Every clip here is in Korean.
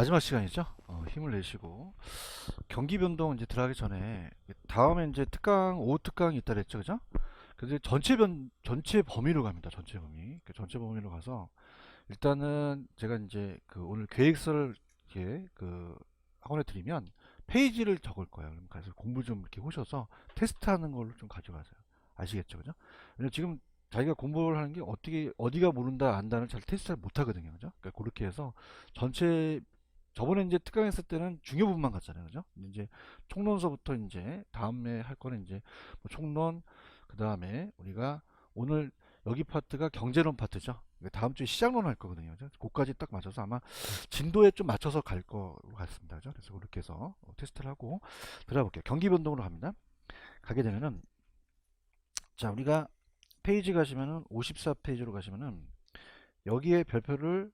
마지막 시간이죠. 힘을 내시고 경기 변동 이제 들어가기 전에 다음에 이제 특강 5 특강이 있다 그랬죠, 그죠? 그래서 전체 범위로 갑니다. 전체 범위. 그 전체 범위로 가서 일단은 제가 이제 그 오늘 계획서를 이렇게 그 학원에 드리면 페이지를 적을 거예요. 그럼 가서 공부 좀 이렇게 오셔서 테스트하는 걸로 좀 가져가세요. 아시겠죠, 그죠? 왜냐면 지금 자기가 공부를 하는 게 어떻게 어디가 모른다 안다는 잘 테스트를 못 하거든요, 그죠? 그러니까 그렇게 해서 전체 저번에 이제 특강 했을 때는 중요 부분만 갔잖아요, 그죠? 이제 총론서부터 이제 다음에 할 거는 이제 뭐 총론, 그 다음에 우리가 오늘 여기 파트가 경제론 파트죠. 다음 주에 시장론 할 거거든요. 그죠? 그까지 딱 맞춰서 아마 진도에 좀 맞춰서 갈 거 같습니다. 그죠? 그래서 그렇게 해서 테스트를 하고 들어가 볼게요. 경기 변동으로 갑니다. 가게 되면은 자, 우리가 페이지 가시면은 54페이지로 가시면은 여기에 별표를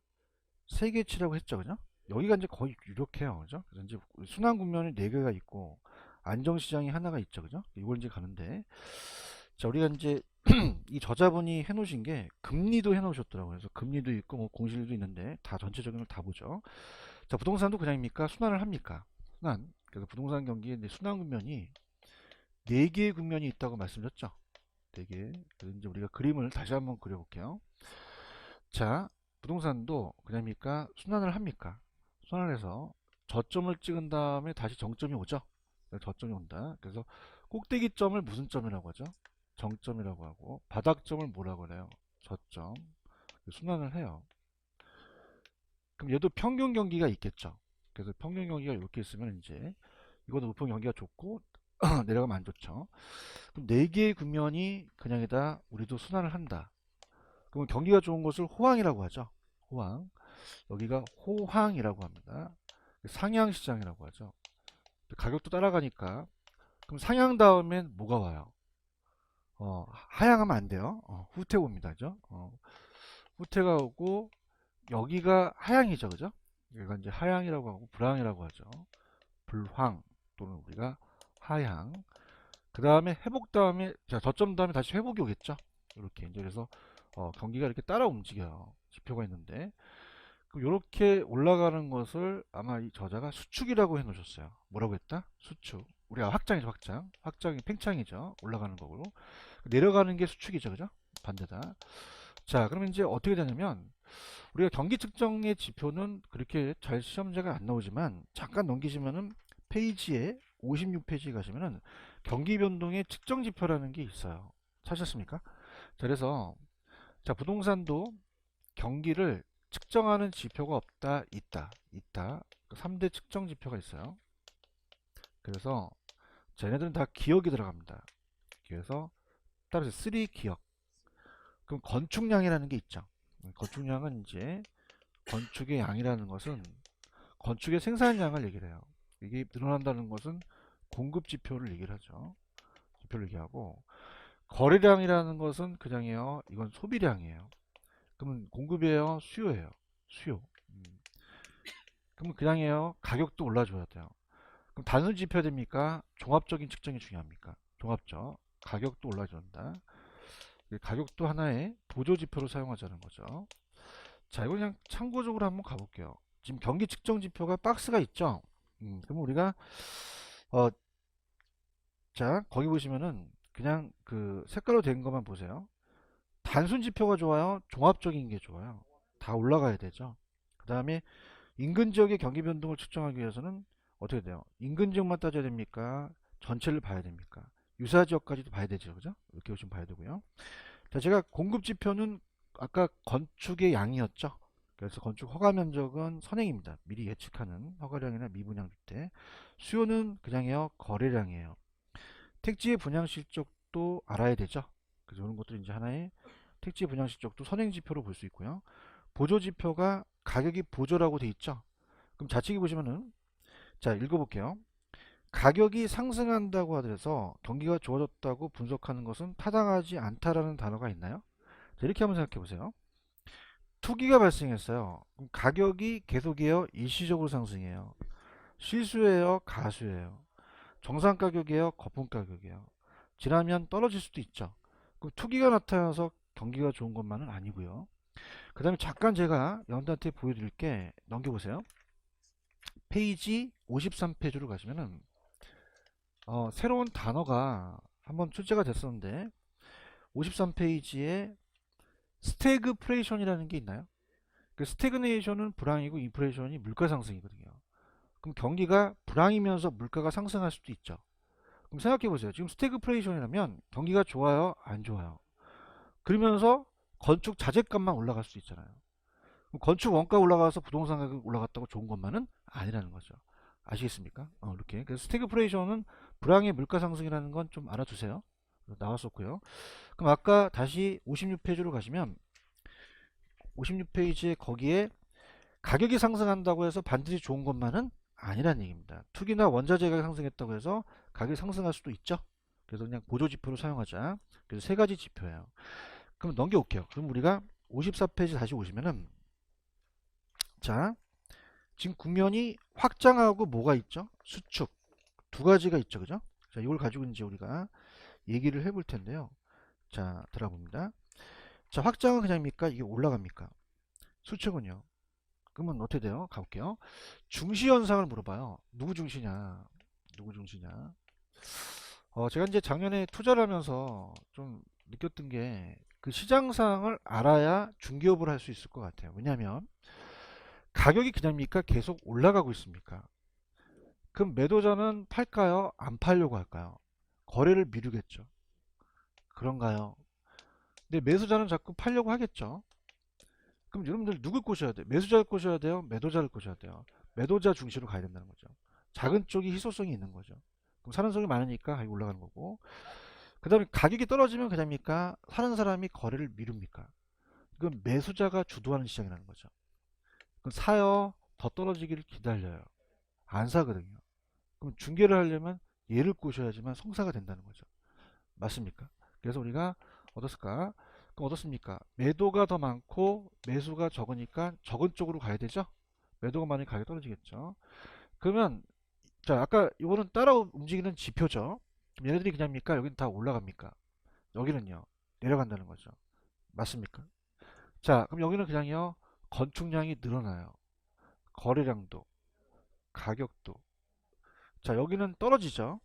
3개 치라고 했죠. 그죠? 여기가 이제 거의 유력해요. 그죠? 그래서 이제 순환 국면이 4개가 있고 안정시장이 하나가 있죠. 그죠? 이걸 이제 가는데 자, 우리가 이제 이 저자분이 해놓으신 게 금리도 해놓으셨더라고요. 그래서 금리도 있고 뭐 공실도 있는데 다 전체적인 걸 다 보죠. 자, 부동산도 그냥입니까? 순환을 합니까? 순환. 그래서 부동산 경기에 이제 순환 국면이 4개의 국면이 있다고 말씀드렸죠. 4개. 그래서 이제 우리가 그림을 다시 한번 그려볼게요. 자, 부동산도 그냥입니까? 순환을 합니까? 순환을 해서 저점을 찍은 다음에 다시 정점이 오죠. 저점이 온다. 그래서 꼭대기점을 무슨 점이라고 하죠? 정점이라고 하고 바닥점을 뭐라고 그래요? 저점. 순환을 해요. 그럼 얘도 평균 경기가 있겠죠. 그래서 평균 경기가 이렇게 있으면 이제 이것도 높은 경기가 좋고 내려가면 안 좋죠. 그럼 4개의 국면이 그냥에다 우리도 순환을 한다. 그러면 경기가 좋은 것을 호황이라고 하죠. 호황. 여기가 호황이라고 합니다. 상향시장이라고 하죠. 가격도 따라가니까. 그럼 상향 다음엔 뭐가 와요? 하향하면 안 돼요. 후퇴 옵니다. 그죠? 후퇴가 오고 여기가 하향이죠. 그죠? 여기가 이제 하향이라고 하고 불황이라고 하죠. 불황 또는 우리가 하향. 그 다음에 회복 다음에 자 저점 다음에 다시 회복이 오겠죠. 이렇게 이제 그래서 경기가 이렇게 따라 움직여요. 지표가 있는데 이렇게 올라가는 것을 아마 이 저자가 수축이라고 해놓으셨어요. 뭐라고 했다? 수축. 우리가 확장이죠, 확장. 확장이 팽창이죠. 올라가는 거고. 내려가는 게 수축이죠, 그죠? 반대다. 자, 그러면 이제 어떻게 되냐면 우리가 경기 측정의 지표는 그렇게 잘 시험 문제가 안 나오지만 잠깐 넘기시면은 페이지에 56페이지 가시면은 경기 변동의 측정 지표라는 게 있어요. 찾으셨습니까? 자, 그래서 자, 부동산도 경기를 측정하는 지표가 없다, 있다. 3대 측정 지표가 있어요. 그래서 쟤네들은 다 기억이 들어갑니다. 그래서 따라서 3 기억. 그럼 건축량이라는 게 있죠. 건축량은 이제 건축의 양이라는 것은 건축의 생산량을 얘기를 해요. 이게 늘어난다는 것은 공급 지표를 얘기를 하죠. 지표를 얘기하고 거래량이라는 것은 그냥이에요. 이건 소비량이에요. 그러면 공급이에요, 수요예요. 수요. 그러면 그냥이에요. 가격도 올라줘야 돼요. 그럼 단순 지표 됩니까? 종합적인 측정이 중요합니까? 종합적. 가격도 올라준다. 가격도 하나의 보조 지표로 사용하자는 거죠. 자, 이거 그냥 참고적으로 한번 가볼게요. 지금 경기 측정 지표가 박스가 있죠? 그럼 우리가, 어, 자, 거기 보시면은 그냥 그 색깔로 된 것만 보세요. 단순 지표가 좋아요? 종합적인 게 좋아요? 다 올라가야 되죠. 그 다음에 인근 지역의 경기 변동을 측정하기 위해서는 어떻게 돼요? 인근 지역만 따져야 됩니까? 전체를 봐야 됩니까? 유사 지역까지도 봐야 되죠. 그죠? 이렇게 보시면 봐야 되고요. 자, 제가 공급 지표는 아까 건축의 양이었죠. 그래서 건축 허가 면적은 선행입니다. 미리 예측하는 허가량이나 미분양 주택. 수요는 그냥이요 거래량이에요. 택지의 분양 실적도 알아야 되죠. 그래서 이런 것들이 이제 하나의 택지 분양 실적도 선행 지표로 볼 수 있고요. 보조 지표가 가격이 보조라고 돼 있죠. 그럼 좌측에 보시면은 자 읽어볼게요. 가격이 상승한다고 하더라도 경기가 좋아졌다고 분석하는 것은 타당하지 않다라는 단어가 있나요? 자, 이렇게 한번 생각해 보세요. 투기가 발생했어요. 그럼 가격이 계속해요? 일시적으로 상승해요? 실수예요? 가수예요? 정상 가격이에요? 거품 가격이에요? 지나면 떨어질 수도 있죠. 그럼 투기가 나타나서 경기가 좋은 것만은 아니고요. 그 다음에 잠깐 제가 여러분들한테 보여드릴 게 넘겨보세요. 페이지 53페이지로 가시면은 새로운 단어가 한번 출제가 됐었는데 53페이지에 스태그플레이션이라는 게 있나요? 그 스태그네이션은 불황이고 인플레이션이 물가 상승이거든요. 그럼 경기가 불황이면서 물가가 상승할 수도 있죠. 그럼 생각해 보세요. 지금 스태그플레이션이라면 경기가 좋아요, 안 좋아요? 그러면서 건축 자재값만 올라갈 수 있잖아요. 그럼 건축 원가 올라가서 부동산 가격 올라갔다고 좋은 것만은 아니라는 거죠. 아시겠습니까? 이렇게. 그래서 스태그플레이션은 불황의 물가 상승이라는 건 좀 알아두세요. 나왔었고요. 그럼 아까 다시 56페이지로 가시면 56페이지에 거기에 가격이 상승한다고 해서 반드시 좋은 것만은 아니라는 얘기입니다. 투기나 원자재 가격이 상승했다고 해서 가격이 상승할 수도 있죠. 그래서 그냥 보조지표로 사용하자. 그래서 세 가지 지표예요. 그럼 넘겨올게요. 그럼 우리가 54페이지 다시 오시면은 자, 지금 국면이 확장하고 뭐가 있죠? 수축. 두 가지가 있죠. 그죠? 자, 이걸 가지고 이제 우리가 얘기를 해볼 텐데요. 자, 들어봅니다. 자, 확장은 그냥입니까? 이게 올라갑니까? 수축은요? 그러면 어떻게 돼요? 가볼게요. 중시 현상을 물어봐요. 누구 중시냐? 누구 중시냐? 제가 이제 작년에 투자를 하면서 좀 느꼈던 게 그 시장 상황을 알아야 중개업을 할 수 있을 것 같아요. 왜냐하면 가격이 그냥입니까? 계속 올라가고 있습니까? 그럼 매도자는 팔까요? 안 팔려고 할까요? 거래를 미루겠죠. 그런가요? 근데 매수자는 자꾸 팔려고 하겠죠. 그럼 여러분들 누굴 꼬셔야 돼요? 매수자를 꼬셔야 돼요? 매도자를 꼬셔야 돼요? 매도자 중시로 가야 된다는 거죠. 작은 쪽이 희소성이 있는 거죠. 그럼 사는 속이 많으니까 가격이 올라가는 거고. 그 다음에 가격이 떨어지면 그냥입니까? 사는 사람이 거래를 미룹니까? 그건 매수자가 주도하는 시장이라는 거죠. 그럼 사요? 더 떨어지기를 기다려요. 안 사거든요. 그럼 중개를 하려면 얘를 꼬셔야지만 성사가 된다는 거죠. 맞습니까? 그래서 우리가 어떻을까? 그럼 어떻습니까? 매도가 더 많고 매수가 적으니까 적은 쪽으로 가야 되죠? 매도가 많이 가격이 떨어지겠죠. 그러면 자, 아까 이거는 따라 움직이는 지표죠. 그럼 얘네들이 그냥입니까? 여기는 다 올라갑니까? 여기는요, 내려간다는 거죠. 맞습니까? 자, 그럼 여기는 그냥요, 건축량이 늘어나요. 거래량도, 가격도. 자, 여기는 떨어지죠.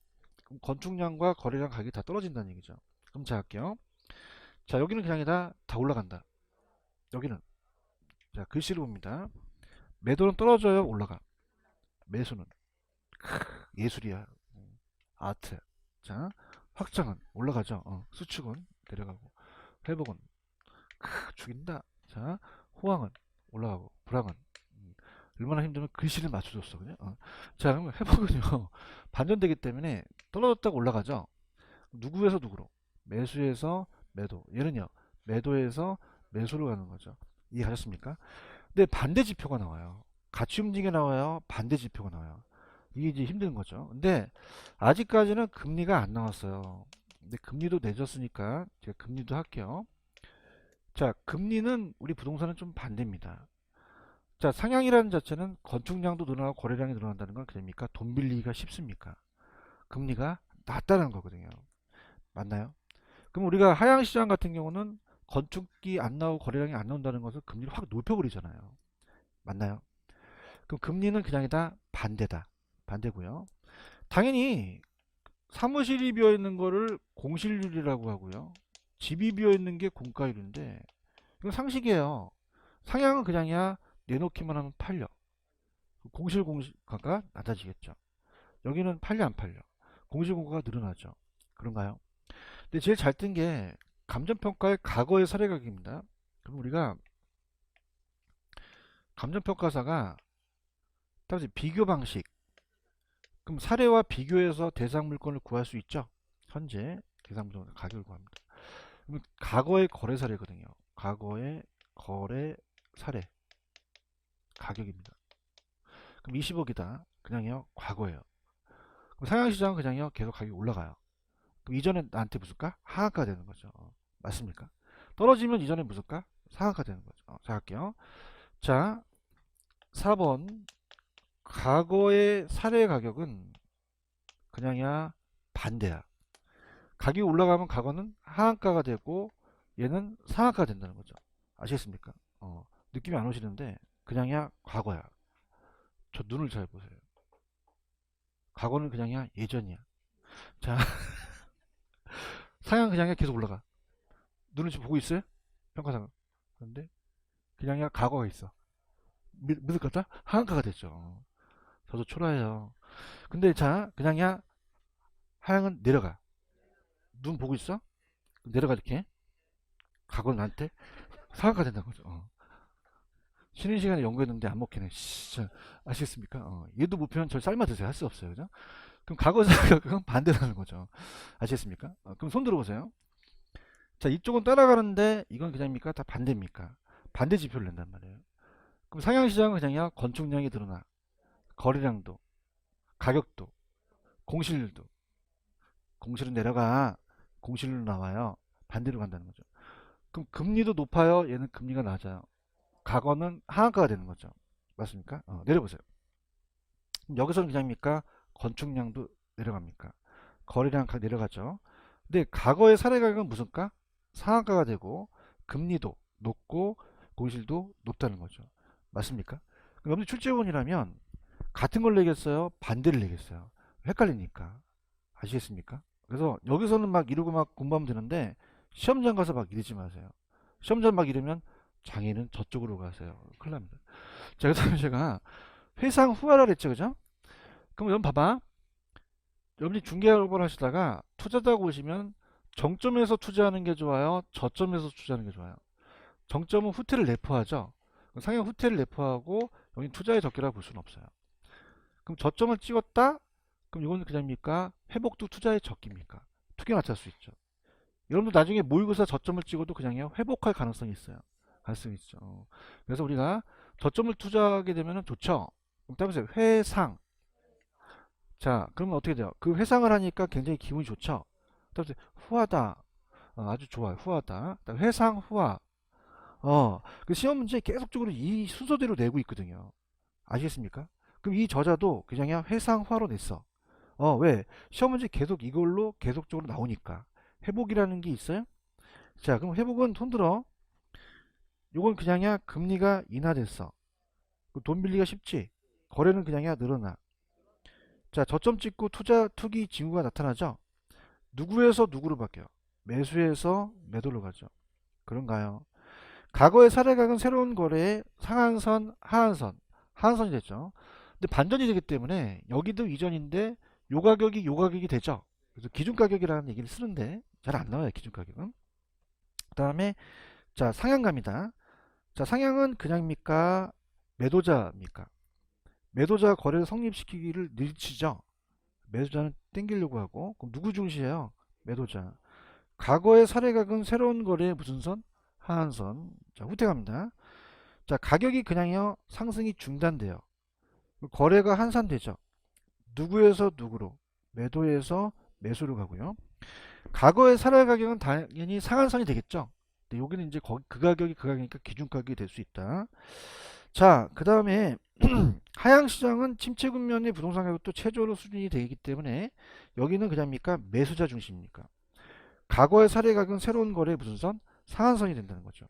그럼 건축량과 거래량 가격이 다 떨어진다는 얘기죠. 그럼 자, 할게요. 자, 여기는 그냥 다 올라간다. 여기는. 자, 글씨로 봅니다. 매도는 떨어져요, 올라가. 매수는. 예술이야. 아트. 자, 확장은 올라가죠. 수축은 내려가고. 회복은 죽인다. 자, 호황은 올라가고. 불황은 얼마나 힘들면 글씨를 맞춰줬어. 그냥. 자, 그럼 회복은요. 반전되기 때문에 떨어졌다가 올라가죠. 누구에서 누구로? 매수에서 매도. 얘는요. 매도에서 매수로 가는 거죠. 이해하셨습니까? 근데 반대 지표가 나와요. 같이 움직여 나와요. 반대 지표가 나와요. 이게 이제 힘든 거죠. 근데 아직까지는 금리가 안 나왔어요. 근데 금리도 내줬으니까 제가 금리도 할게요. 자, 금리는 우리 부동산은 좀 반대입니다. 자, 상향이라는 자체는 건축량도 늘어나고 거래량이 늘어난다는 건 그럽니까? 돈 빌리기가 쉽습니까? 금리가 낮다는 거거든요. 맞나요? 그럼 우리가 하향시장 같은 경우는 건축이 안 나오고 거래량이 안 나온다는 것은 금리를 확 높여버리잖아요. 맞나요? 그럼 금리는 그냥이다 반대다. 반대고요. 당연히 사무실이 비어 있는 거를 공실률이라고 하고요. 집이 비어 있는 게 공가율인데 이건 상식이에요. 상향은 그냥이야 내놓기만 하면 팔려. 공실공가가 낮아지겠죠. 여기는 팔려 안 팔려. 공실공가가 늘어나죠. 그런가요? 근데 제일 잘 뜬 게 감정평가의 과거의 사례 가격입니다. 그럼 우리가 감정평가사가 따라서 비교 방식. 그럼 사례와 비교해서 대상 물건을 구할 수 있죠. 현재 대상 물건 가격을 구합니다. 그럼 과거의 거래 사례거든요. 과거의 거래 사례 가격입니다. 그럼 20억이다. 그냥요. 과거예요. 그럼 상향시장은 그냥요. 계속 가격이 올라가요. 그럼 이전에 나한테 무슨가? 하한가 되는 거죠. 맞습니까? 떨어지면 이전에 무슨가? 상한가 되는 거죠. 자, 할게요. 자, 4번 과거의 사례 가격은 그냥이야 반대야. 가격이 올라가면 과거는 하한가가 되고 얘는 상한가가 된다는 거죠. 아시겠습니까? 느낌이 안 오시는데 그냥이야 과거야. 저 눈을 잘 보세요. 과거는 그냥이야, 예전이야. 자, 상향 그냥이야, 계속 올라가. 눈을 지금 보고 있어요? 평가상. 그런데 그냥이야, 과거가 있어. 믿을 것 같다? 하한가가 됐죠. 저도 초라해요. 근데 자, 그냥이야, 하향은 내려가. 눈 보고 있어? 내려가 이렇게. 과거는 나한테 상한가 된다는 거죠. 쉬는 시간에 연구했는데 안 먹히네. 진짜 아시겠습니까? 얘도 목표는 절 삶아 드세요. 할 수 없어요. 그죠? 그럼 과거 사각은 반대라는 거죠. 아시겠습니까? 그럼 손 들어보세요. 자, 이쪽은 따라가는데 이건 그냥입니까? 다 반대입니까? 반대 지표를 낸단 말이에요. 그럼 상향시장은 그냥이야 건축량이 늘어나. 거래량도, 가격도, 공실률도. 공실은 내려가. 공실률 나와요. 반대로 간다는 거죠. 그럼 금리도 높아요. 얘는 금리가 낮아요. 과거는 하한가가 되는 거죠. 맞습니까? 내려보세요. 그럼 여기서는 그냥입니까? 건축량도 내려갑니까? 거래량 내려가죠. 근데 과거의 사례 가격은 무슨 가? 상한가가 되고 금리도 높고 공실도 높다는 거죠. 맞습니까? 그럼 여러분들 출제원이라면 같은 걸 내겠어요? 반대를 내겠어요? 헷갈리니까. 아시겠습니까? 그래서 여기서는 막 이러고 막 공부하면 되는데 시험장 가서 막 이러지 마세요. 시험장 막 이러면 장애는 저쪽으로 가세요. 큰일 납니다. 자, 그래서 제가 회상 후하라 그랬죠. 그죠? 그럼 여러분 봐봐. 여러분이 중개업을 하시다가 투자자고 오시면 정점에서 투자하는 게 좋아요? 저점에서 투자하는 게 좋아요? 정점은 후퇴를 내포하죠. 상향 후퇴를 내포하고 여기 투자의 적기라고 볼 수는 없어요. 그럼 저점을 찍었다? 그럼 이거는 그냥입니까? 회복도 투자의 적기입니까? 투기 맞출 수 있죠. 여러분도 나중에 모의고사 저점을 찍어도 그냥요 회복할 가능성이 있어요. 가능성이 있죠. 그래서 우리가 저점을 투자하게 되면 좋죠. 그럼 따보세요. 회상. 자, 그러면 어떻게 돼요? 그 회상을 하니까 굉장히 기분이 좋죠. 따보세요. 후하다. 아주 좋아요. 후하다. 회상 후하. 그 시험 문제 계속적으로 이 순서대로 내고 있거든요. 아시겠습니까? 그럼 이 저자도 그냥 회상화로 냈어. 왜? 시험 문제 계속 이걸로 계속적으로 나오니까. 회복이라는 게 있어요? 자, 그럼 회복은 손 들어. 요건 그냥야 금리가 인하됐어. 돈 빌리기가 쉽지. 거래는 그냥야 늘어나. 자, 저점 찍고 투기 징후가 나타나죠? 누구에서 누구로 바뀌어? 매수에서 매도로 가죠. 그런가요? 과거의 사례각은 새로운 거래의 상한선, 하한선, 하한선이 됐죠. 근데 반전이 되기 때문에 여기도 이전인데 요 가격이 되죠. 그래서 기준 가격이라는 얘기를 쓰는데 잘 안 나와요. 기준 가격은. 그 다음에 자 상향갑니다. 자 상향은 그냥입니까? 매도자입니까? 매도자 거래를 성립시키기를 늦추죠. 매도자는 땡기려고 하고 그럼 누구 중시해요? 매도자. 과거의 사례각은 새로운 거래의 무슨 선? 하한선. 자 후퇴갑니다. 자 가격이 그냥요 상승이 중단돼요. 거래가 한산되죠. 누구에서 누구로? 매도에서 매수로 가고요. 과거의 사례 가격은 당연히 상한선이 되겠죠. 근데 여기는 이제 그 가격이 그 가격이니까 기준 가격이 될 수 있다. 자, 그 다음에 하향 시장은 침체 국면의 부동산 가격도 최저로 수준이 되기 때문에 여기는 그냥입니까? 매수자 중심입니까? 과거의 사례 가격은 새로운 거래의 무슨 선? 상한선이 된다는 거죠.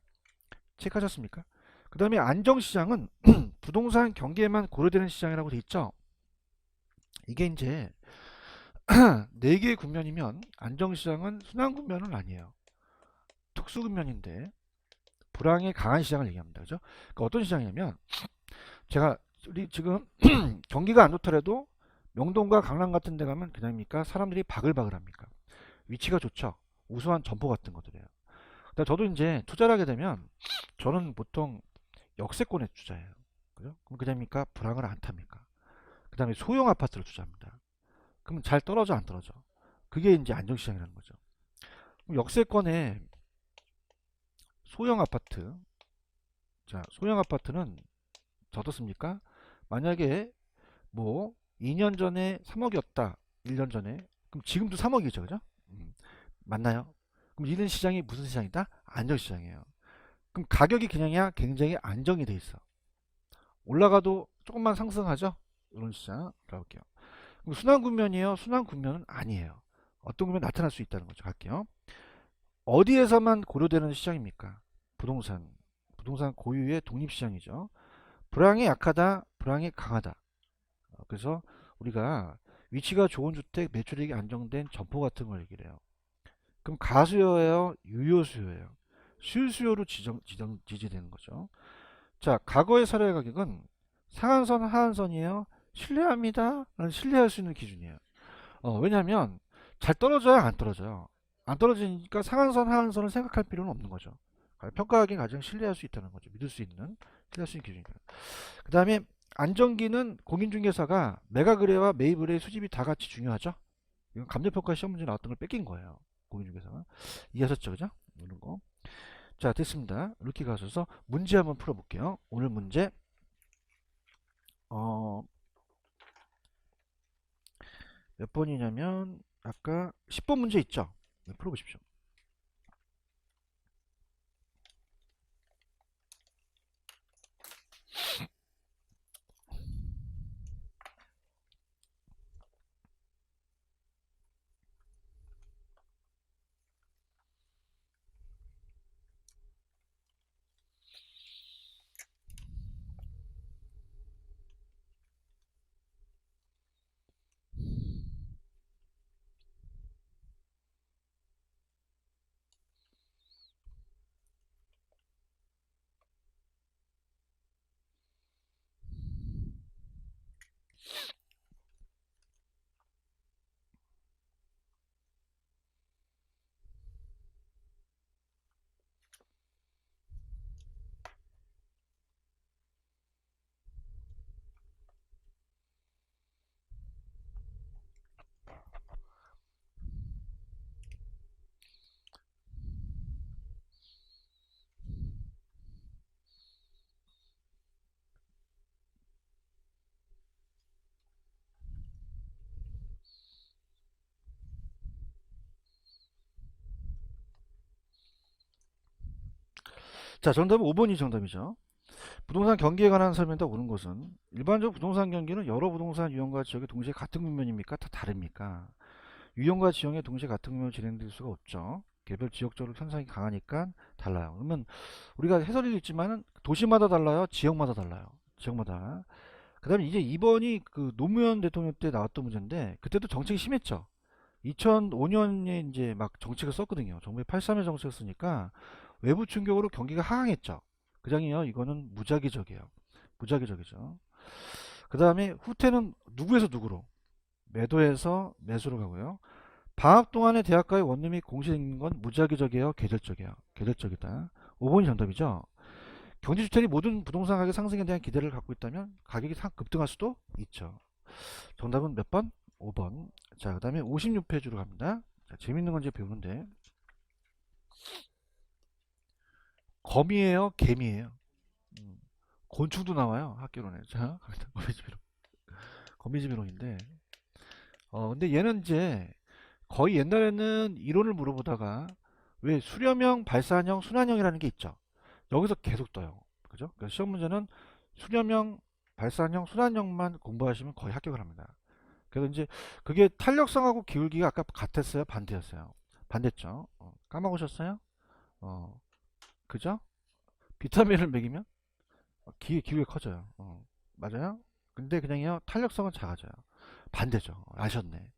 체크하셨습니까? 그 다음에 안정시장은 부동산 경기에만 고려되는 시장이라고 돼 있죠. 이게 이제 4개의 국면이면 안정시장은 순환국면은 아니에요. 특수국면인데 불황에 강한 시장을 얘기합니다. 그죠? 그러니까 어떤 시장이냐면 제가 우리 지금 경기가 안 좋더라도 명동과 강남 같은 데 가면 그냥입니까? 사람들이 바글바글 합니까? 위치가 좋죠. 우수한 점포 같은 것들이에요. 근데 저도 이제 투자를 하게 되면 저는 보통 역세권에 투자해요. 그죠? 그럼 그냥입니까? 불황을 안 탑니까? 그 다음에 소형 아파트를 투자합니다. 그러면 잘 떨어져 안 떨어져? 그게 이제 안정시장이라는 거죠. 그럼 역세권에 소형 아파트, 자 소형 아파트는 어떻습니까? 만약에 뭐 2년 전에 3억이었다, 1년 전에 그럼 지금도 3억이죠, 그죠? 맞나요? 그럼 이런 시장이 무슨 시장이다? 안정시장이에요. 그럼 가격이 그냥이야 굉장히 안정이 돼 있어. 올라가도 조금만 상승하죠? 이런 시장 가볼게요. 그럼 순환 국면이에요? 순환 국면은 아니에요. 어떤 국면 나타날 수 있다는 거죠. 갈게요. 어디에서만 고려되는 시장입니까? 부동산. 부동산 고유의 독립시장이죠. 불황이 약하다, 불황이 강하다. 그래서 우리가 위치가 좋은 주택, 매출액이 안정된 점포 같은 걸 얘기를 해요. 그럼 가수요예요? 유효수요예요? 실수요로 지지되는 거죠. 자, 과거의 사례 가격은 상한선, 하한선이에요. 신뢰합니다. 라는 신뢰할 수 있는 기준이에요. 왜냐하면 잘 떨어져요, 안 떨어져요? 안 떨어지니까 상한선, 하한선을 생각할 필요는 없는 거죠. 평가하기엔 가장 신뢰할 수 있다는 거죠. 믿을 수 있는, 신뢰할 수 있는 기준이니까. 그 다음에 안정기는 공인중개사가 매각의뢰와 매입의뢰의 수집이 다 같이 중요하죠. 이건 감정평가 시험 문제 나왔던 걸 뺏긴 거예요. 공인중개사가. 이해하셨죠? 그죠? 이런 거. 자, 됐습니다. 이렇게 가셔서 문제 한번 풀어볼게요. 오늘 문제, 어, 몇 번이냐면, 아까 10번 문제 있죠? 네, 풀어보십시오. 자, 정답은 5번이 정답이죠. 부동산 경기에 관한 설명다 오는 것은 일반적으로 부동산 경기는 여러 부동산 유형과 지역이 동시에 같은 국면입니까? 다 다릅니까? 유형과 지형에 동시에 같은 국면으로 진행될 수가 없죠. 개별 지역적으로 현상이 강하니까 달라요. 그러면 우리가 해설이 있지만은 도시마다 달라요, 지역마다 달라요. 지역마다. 그다음에 이제 2번이 그 노무현 대통령 때 나왔던 문제인데 그때도 정책이 심했죠. 2005년에 이제 막 정책을 썼거든요. 정부의 8.3의 정책을 쓰니까 외부 충격으로 경기가 하강했죠. 그장이요. 이거는 무작위적이에요. 무작위적이죠. 그 다음에 후퇴는 누구에서 누구로? 매도에서 매수로 가고요. 방학 동안에 대학가의 원룸 및 공시되는 건 무작위적이에요. 계절적이에요. 계절적이다. 5번이 정답이죠. 경제주택이 모든 부동산 가격 상승에 대한 기대를 갖고 있다면 가격이 급등할 수도 있죠. 정답은 몇 번? 5번. 자, 그 다음에 56페이지로 갑니다. 자, 재밌는 건 이제 배우는데 거미예요, 개미예요? 음, 곤충도 나와요, 학교로는. 자, 거미지비론. 거미지비론인데, 근데 얘는 이제 거의 옛날에는 이론을 물어보다가 왜 수렴형, 발산형, 순환형이라는 게 있죠. 여기서 계속 떠요. 그죠? 그래서 시험 문제는 수렴형, 발산형, 순환형만 공부하시면 거의 합격을 합니다. 그래서 이제 그게 탄력성하고 기울기가 아까 같았어요? 반대였어요? 반대죠. 까먹으셨어요? 어, 그죠? 비타민을 먹이면 기울기가 커져요. 맞아요? 근데 그냥요, 탄력성은 작아져요. 반대죠. 아셨네.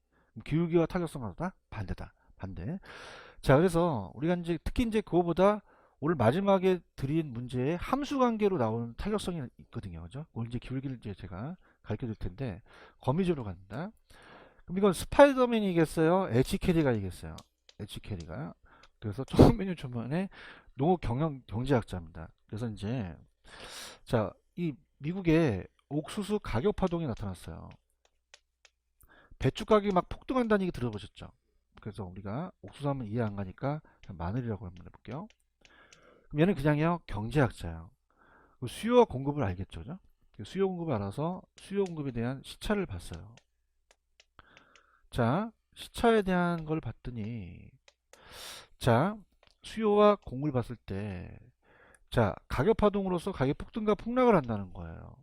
기울기와 탄력성은 다 반대다. 반대. 자, 그래서 우리가 이제 특히 이제 그거보다 오늘 마지막에 드린 문제에 함수 관계로 나오는 탄력성이 있거든요. 그죠? 오늘 이제 기울기를 이제 제가 가르쳐 줄 텐데, 거미줄로 간다. 그럼 이건 스파이더맨이겠어요? H 캐리가 이겠어요? H 캐리가. 그래서 조금 메뉴 초반에 농업 경제학자입니다. 그래서 이제 자, 이 미국의 옥수수 가격 파동이 나타났어요. 배추 가격이 막 폭등한다는 얘기 들어보셨죠? 그래서 우리가 옥수수 하면 이해 안 가니까 그냥 마늘이라고 한번 해볼게요. 그럼 얘는 그냥요, 경제학자예요. 수요와 공급을 알겠죠? 그죠? 수요 공급을 알아서 수요 공급에 대한 시차를 봤어요. 자, 시차에 대한 걸 봤더니, 자, 수요와 공급을 봤을 때, 자, 가격 파동으로서 가격 폭등과 폭락을 한다는 거예요.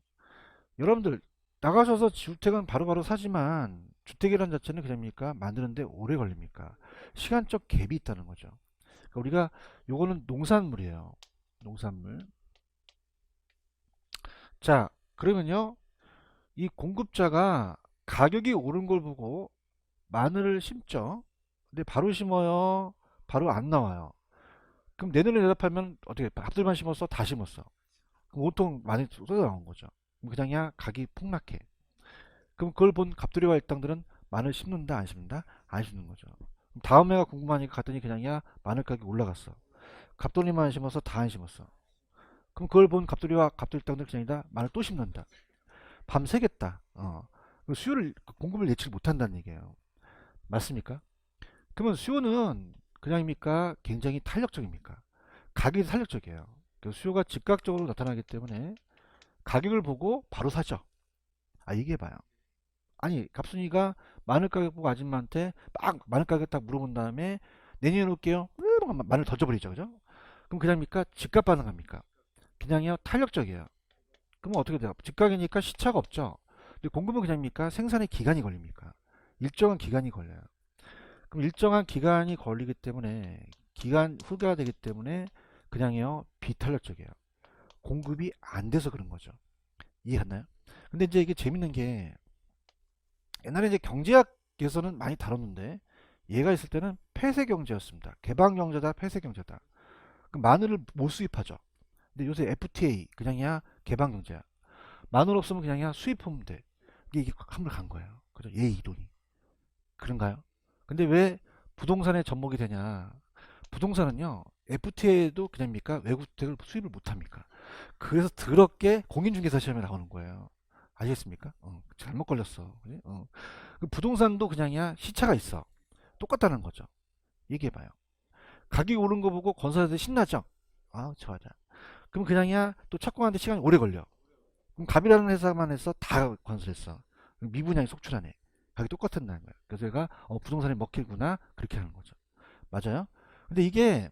여러분들 나가셔서 주택은 바로바로 사지만 주택이란 자체는 그냥입니까? 만드는데 오래 걸립니까? 시간적 갭이 있다는 거죠. 그러니까 우리가 요거는 농산물이에요. 농산물. 자, 그러면요. 이 공급자가 가격이 오른 걸 보고 마늘을 심죠. 근데 바로 심어요? 바로 안 나와요? 그럼 내년에 대답하면 어떻게 밥들만 심었어? 다 심었어? 그럼 온통 많이 쏟아 나온 거죠. 그럼 그냥야 가격이 폭락해. 그럼 그걸 본 갑돌이와 일당들은 마늘 심는다 안 심는다? 안 심는 거죠. 그럼 다음 해가 궁금하니까 갔더니 그냥야 마늘 가격이 올라갔어. 갑돌이만 심어서 다 안 심었어. 그럼 그걸 본 갑돌이와 갑돌 일당들은 그냥이다 마늘 또 심는다. 밤새겠다. 수요를 공급을 예측 못한다는 얘기예요. 맞습니까? 그러면 수요는 그냥입니까? 굉장히 탄력적입니까? 가격이 탄력적이에요. 그 수요가 즉각적으로 나타나기 때문에 가격을 보고 바로 사죠. 아, 얘기해봐요. 아니, 갑순이가 마늘 가격 보고 아줌마한테 막 마늘 가격 딱 물어본 다음에 내년에 올게요. 마늘 던져버리죠. 그죠? 그럼 그냥입니까? 즉각 반응합니까? 그냥이요. 탄력적이에요. 그러면 어떻게 돼요? 즉각이니까 시차가 없죠. 근데 공급은 그냥입니까? 생산의 기간이 걸립니까? 일정한 기간이 걸려요. 그럼 일정한 기간이 걸리기 때문에 기간 후가 되기 때문에 그냥요 비탄력적이에요. 공급이 안 돼서 그런 거죠. 이해갔나요? 근데 이제 이게 재밌는 게 옛날에 이제 경제학에서는 많이 다뤘는데 얘가 있을 때는 폐쇄 경제였습니다. 개방 경제다, 폐쇄 경제다. 그럼 마늘을 못 수입하죠. 근데 요새 FTA 그냥이야 개방 경제야. 마늘 없으면 그냥이야 수입하면 돼. 이게 한물 간 거예요. 그죠? 얘 이론이 그런가요? 근데 왜 부동산에 접목이 되냐? 부동산은요, FTA도 그냥입니까? 외국 주택을 수입을 못합니까? 그래서 더럽게 공인중개사 시험에 나오는 거예요. 아시겠습니까? 잘못 걸렸어. 그지? 그 부동산도 그냥이야 시차가 있어. 똑같다는 거죠. 얘기해봐요. 가격이 오른 거 보고 건설사들 신나죠? 아, 좋아하자. 그럼 그냥이야 또 착공하는데 시간이 오래 걸려. 그럼 갑이라는 회사만 해서 다 건설했어. 미분양이 속출하네. 가격이 똑같다는 거야. 그래서 얘가 부동산이 먹힐구나 그렇게 하는 거죠. 맞아요? 근데 이게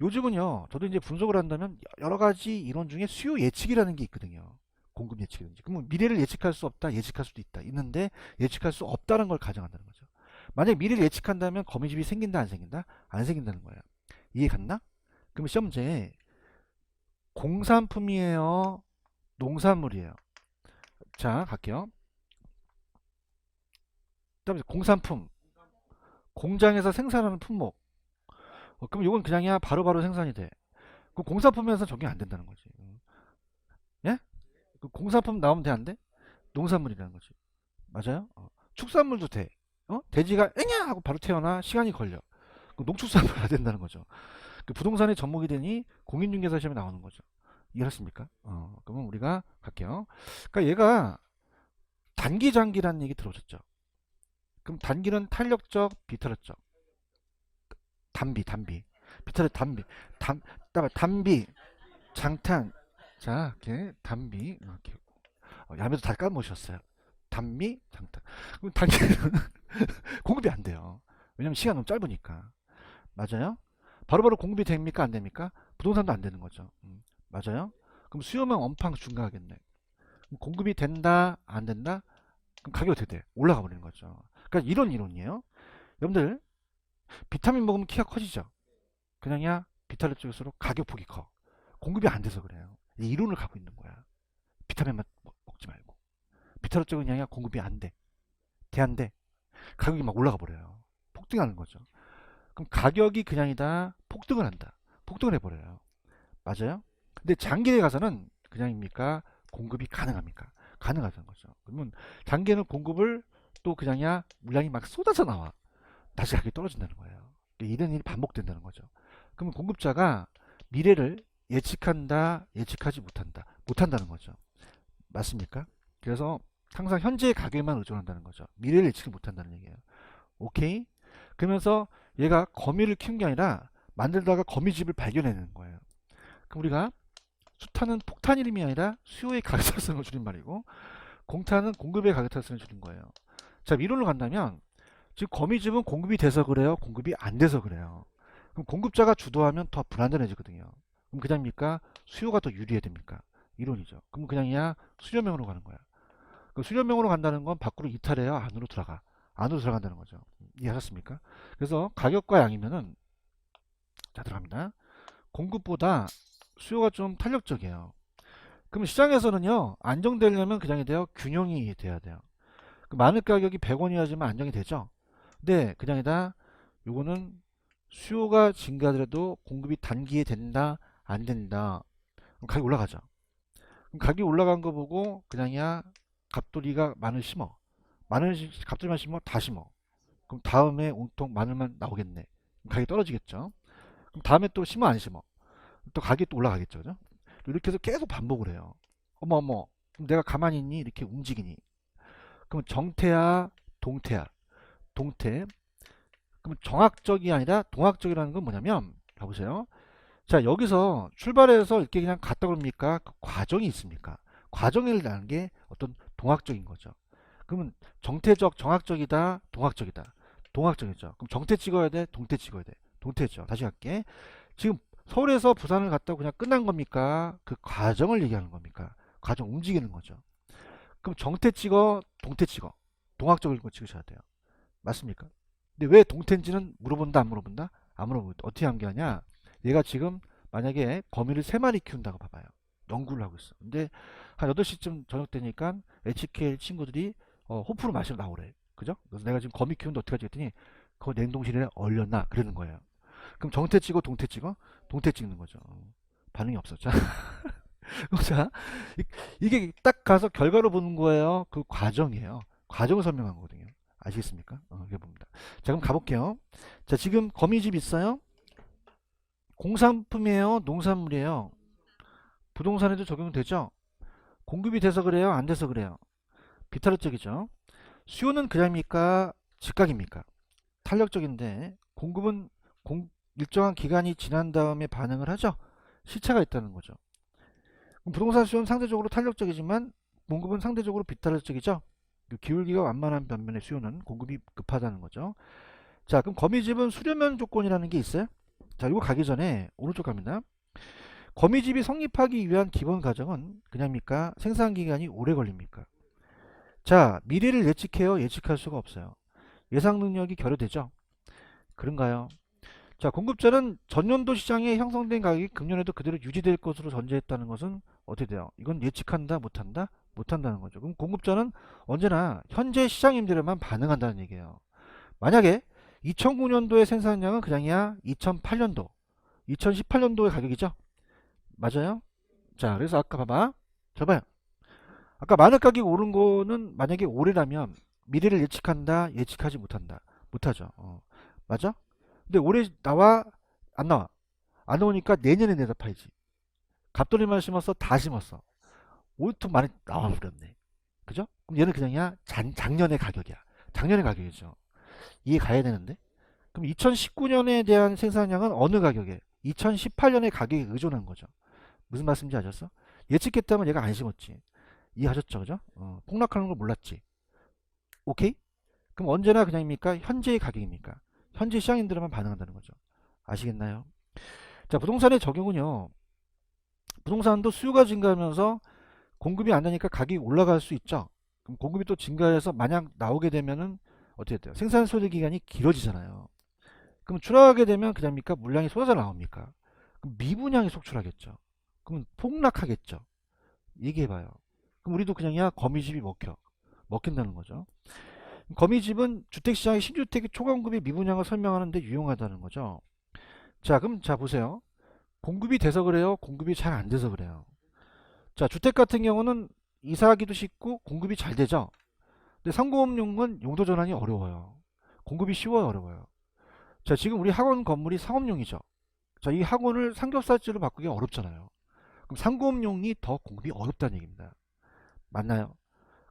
요즘은요, 저도 이제 분석을 한다면 여러 가지 이론 중에 수요 예측이라는 게 있거든요. 공급 예측이든지. 그러면 미래를 예측할 수 없다, 예측할 수도 있다. 있는데 예측할 수 없다는 걸 가정한다는 거죠. 만약 미래를 예측한다면 거미집이 생긴다, 안 생긴다? 안 생긴다는 거예요. 이해 갔나? 그러면 시험 문제 공산품이에요, 농산물이에요. 자, 갈게요. 그다음에 공산품, 공장에서 생산하는 품목. 그럼 이건 그냥이야 바로바로 생산이 돼. 그 공산품에서 적용 안 된다는 거지. 예? 그 공산품 나오면 돼, 안 돼? 농산물이라는 거지. 맞아요? 축산물도 돼. 돼지가 애냐 하고 바로 태어나 시간이 걸려. 그 농축산물 안 된다는 거죠. 그 부동산에 접목이 되니 공인중개사 시험에 나오는 거죠. 이해하십니까? 그러면 우리가 갈게요. 그러니까 얘가 단기 장기라는 얘기 들어오셨죠? 그럼 단기는 탄력적, 비탄력적. 단비. 비탄력 단비. 단비, 장탄. 자, 이렇게 단비. 이렇게. 야매도 다 까먹으셨어요. 단미, 장탄. 그럼 단기는 공급이 안 돼요. 왜냐면 시간 너무 짧으니까. 맞아요? 바로바로 공급이 됩니까? 안 됩니까? 부동산도 안 되는 거죠. 맞아요? 그럼 수요만 엄청 증가하겠네. 그럼 공급이 된다? 안 된다? 그럼 가격이 어떻게 돼? 올라가 버리는 거죠. 그러니까 이런 이론이에요. 여러분들 비타민 먹으면 키가 커지죠. 그냥야 비타민 쪽일수록 가격 폭이 커. 공급이 안 돼서 그래요. 이 이론을 갖고 있는 거야. 비타민만 먹지 말고. 비타민 쪽은 그냥 공급이 안 돼. 돼 안 돼. 가격이 막 올라가 버려요. 폭등하는 거죠. 그럼 가격이 그냥이다. 폭등을 한다. 폭등을 해버려요. 맞아요? 근데 장기에 가서는 그냥입니까? 공급이 가능합니까? 가능하다는 거죠. 그러면 장기에는 공급을 또 그냥이야 물량이 막 쏟아져 나와. 다시 가격이 떨어진다는 거예요. 이런 일이 반복된다는 거죠. 그러면 공급자가 미래를 예측한다, 예측하지 못한다. 못한다는 거죠. 맞습니까? 그래서 항상 현재의 가격에만 의존한다는 거죠. 미래를 예측을 못한다는 얘기예요. 오케이? 그러면서 얘가 거미를 키운 게 아니라 만들다가 거미집을 발견해내는 거예요. 그럼 우리가 수탄은 폭탄 이름이 아니라 수요의 가격탈성을 줄인 말이고 공탄은 공급의 가격탈성을 줄인 거예요. 자, 이론으로 간다면 지금 거미집은 공급이 돼서 그래요? 공급이 안 돼서 그래요? 그럼 공급자가 주도하면 더 불안전해지거든요. 그럼 그냥입니까? 수요가 더 유리해야 됩니까? 이론이죠. 그럼 그냥이야 수렴형으로 가는 거야. 그 수렴형으로 간다는 건 밖으로 이탈해야 안으로 들어가. 안으로 들어간다는 거죠. 이해하셨습니까? 그래서 가격과 양이면은 자 들어갑니다. 공급보다 수요가 좀 탄력적이에요. 그럼 시장에서는요, 안정되려면 그냥이 돼요. 균형이 돼야 돼요. 그 마늘 가격이 100원이어야지만 안정이 되죠. 근데 그냥이다. 요거는 수요가 증가하더라도 공급이 단기에 된다, 안 된다. 그럼 가격이 올라가죠. 그럼 가격이 올라간 거 보고 그냥이야 갑돌이가 마늘 심어. 갑돌이만 심어 다 심어. 그럼 다음에 온통 마늘만 나오겠네. 그럼 가격이 떨어지겠죠. 그럼 다음에 또 심어 안 심어. 또 가격이 또 올라가겠죠. 그죠? 이렇게 해서 계속 반복을 해요. 어머 어머. 그럼 내가 가만히 있니? 이렇게 움직이니? 그럼 정태야, 동태야, 동태. 그럼 정학적이 아니라 동학적이라는 건 뭐냐면, 봐보세요. 자, 여기서 출발해서 이렇게 그냥 갔다 그럽니까? 그 과정이 있습니까? 과정이라는 게 어떤 동학적인 거죠. 그러면 정태적, 정학적이다, 동학적이다. 동학적이죠. 그럼 정태 찍어야 돼, 동태 찍어야 돼. 동태죠. 다시 갈게. 지금 서울에서 부산을 갔다고 그냥 끝난 겁니까? 그 과정을 얘기하는 겁니까? 과정 움직이는 거죠. 그럼 정태 찍어, 동태 찍어. 동학적인 거 찍으셔야 돼요. 맞습니까? 근데 왜 동태인지는 물어본다, 안 물어본다? 안 물어본다. 어떻게 암기하냐? 얘가 지금 만약에 거미를 3마리 키운다고 봐봐요. 연구를 하고 있어. 근데 한 8시쯤 저녁 되니까 HK 친구들이 호프로 마시러 나오래. 그죠? 그래서 내가 지금 거미 키우는데 어떻게 하지 했더니 그거 냉동실에 얼렸나? 그러는 거예요. 그럼 정태 찍어, 동태 찍어? 동태 찍는 거죠. 반응이 없었죠. 자, 이게 딱 가서 결과로 보는 거예요. 그 과정이에요. 과정을 설명한 거거든요. 아시겠습니까? 이게 봅니다. 자, 그럼 가볼게요. 자, 지금 거미집 있어요? 공산품이에요? 농산물이에요? 부동산에도 적용되죠? 공급이 돼서 그래요? 안 돼서 그래요? 비탄력적이죠? 수요는 그냥입니까? 즉각입니까? 탄력적인데 공급은 일정한 기간이 지난 다음에 반응을 하죠? 시차가 있다는 거죠. 그럼 부동산 수요는 상대적으로 탄력적이지만 공급은 상대적으로 비탄력적이죠? 기울기가 완만한 반면에 수요는 공급이 급하다는 거죠. 자, 그럼 거미집은 수렴면 조건이라는 게 있어요? 자, 이거 가기 전에 오른쪽 갑니다. 거미집이 성립하기 위한 기본 과정은 그냥입니까? 생산 기간이 오래 걸립니까? 자, 미래를 예측해요? 예측할 수가 없어요. 예상 능력이 결여되죠? 그런가요? 자, 공급자는 전년도 시장에 형성된 가격이 금년에도 그대로 유지될 것으로 전제했다는 것은 어떻게 돼요? 이건 예측한다, 못한다? 못한다는 거죠. 그럼 공급자는 언제나 현재 시장 임대료만 반응한다는 얘기예요. 만약에 2009년도의 생산량은 그냥이야 2008년도, 2018년도의 가격이죠? 맞아요? 자, 그래서 아까 봐봐. 자, 봐요. 아까 마늘 가격이 오른 거는 만약에 올해라면 미래를 예측한다, 예측하지 못한다. 못하죠. 맞아? 근데 올해 나와? 안 나와. 안 나오니까 내년에 내다 파야지. 갑돌이만 심었어? 다 심었어. 올해도 많이 나와버렸네. 그죠? 그럼 얘는 그냥이야 작년의 가격이야. 작년의 가격이죠. 이해 가야 되는데? 그럼 2019년에 대한 생산량은 어느 가격에? 2018년의 가격에 의존한 거죠. 무슨 말씀인지 아셨어? 예측했다면 얘가 안 심었지. 이해하셨죠? 그죠? 폭락하는 걸 몰랐지. 오케이? 그럼 언제나 그냥입니까? 현재의 가격입니까? 현재 시장인들만 반응한다는 거죠. 아시겠나요? 자, 부동산의 적용은요. 부동산도 수요가 증가하면서 공급이 안 되니까 가격이 올라갈 수 있죠. 그럼 공급이 또 증가해서 만약 나오게 되면은 어떻게 돼요? 생산 소요 기간이 길어지잖아요. 그럼 출하하게 되면 그냥입니까? 물량이 쏟아져 나옵니까? 그럼 미분양이 속출하겠죠. 그럼 폭락하겠죠. 얘기해봐요. 그럼 우리도 그냥이야 거미집이 먹힌다는 거죠. 거미집은 주택시장의 신주택의 초공급의 미분양을 설명하는 데 유용하다는 거죠. 자, 그럼 자 보세요. 공급이 돼서 그래요? 공급이 잘 안 돼서 그래요? 자, 주택 같은 경우는 이사하기도 쉽고 공급이 잘 되죠. 근데 상공업용은 용도 전환이 어려워요. 공급이 쉬워요, 어려워요? 자, 지금 우리 학원 건물이 상업용이죠. 자, 이 학원을 삼겹살집으로 바꾸기가 어렵잖아요. 그럼 상공업용이 더 공급이 어렵다는 얘기입니다. 맞나요?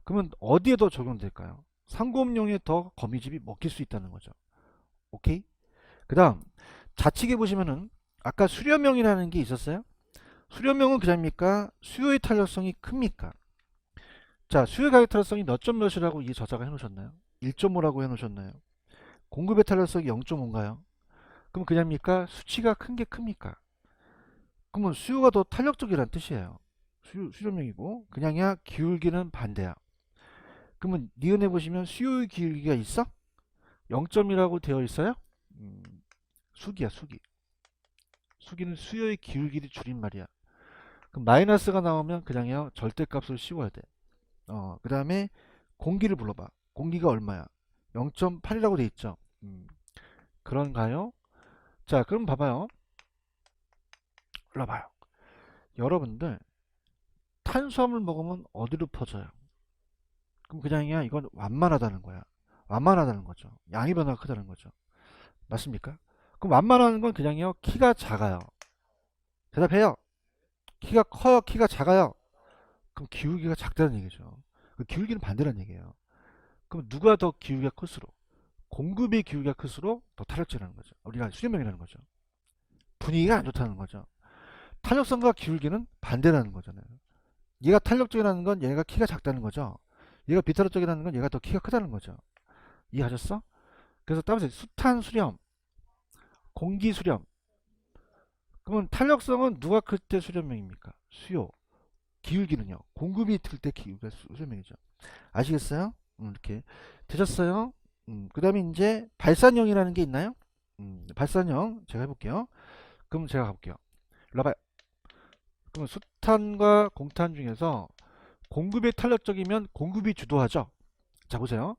그러면 어디에 더 적용될까요? 상공업용에 더 거미집이 먹힐 수 있다는 거죠. 오케이? 그 다음 좌측에 보시면은 아까 수렴형이라는 게 있었어요. 수렴형은 그냥입니까? 수요의 탄력성이 큽니까? 자, 수요의 가격 탄력성이 몇 점 몇이라고 이 저자가 해놓으셨나요? 1.5라고 해놓으셨나요? 공급의 탄력성이 0.5인가요? 그럼 그냥입니까? 수치가 큰 게 큽니까? 그러면 수요가 더 탄력적이란 뜻이에요. 수렴형이고 그냥이야 기울기는 반대야. 그러면 니은에 보시면 수요의 기울기가 있어? 0점이라고 되어 있어요? 수기야 수기. 수기는 수요의 기울기를 줄인 말이야. 그럼 마이너스가 나오면 그냥요 절대값을 씌워야 돼. 그 다음에 공기를 불러봐. 공기가 얼마야? 0.8이라고 돼 있죠. 그런가요? 자, 그럼 봐봐요. 올라봐요. 여러분들 탄수화물 먹으면 어디로 퍼져요? 그럼 그냥이야 이건 완만하다는 거야. 완만하다는 거죠. 양의 변화가 크다는 거죠. 맞습니까? 그럼 완만하는 건 그냥요 키가 작아요. 대답해요. 키가 커요? 키가 작아요? 그럼 기울기가 작다는 얘기죠. 그 기울기는 반대라는 얘기예요. 그럼 누가 더 기울기가 클수록 공급의 기울기가 클수록 더 탄력적이라는 거죠. 우리가 수렴형이라는 거죠. 분위기가 안 좋다는 거죠. 탄력성과 기울기는 반대라는 거잖아요. 얘가 탄력적이라는 건 얘가 키가 작다는 거죠. 얘가 비탄력적이라는 건 얘가 더 키가 크다는 거죠. 이해하셨어? 그래서 따라서 수탄 수렴, 공기 수렴. 그러면 탄력성은 누가 클 때 수렴형입니까? 수요. 기울기는요. 공급이 클 때 기울기가 수렴형이죠. 아시겠어요? 이렇게 되셨어요? 그 다음에 이제 발산형이라는 게 있나요? 발산형 제가 해볼게요. 그럼 제가 가볼게요. 일로 와봐요. 그러면 수탄과 공탄 중에서 공급이 탄력적이면 공급이 주도하죠. 자 보세요.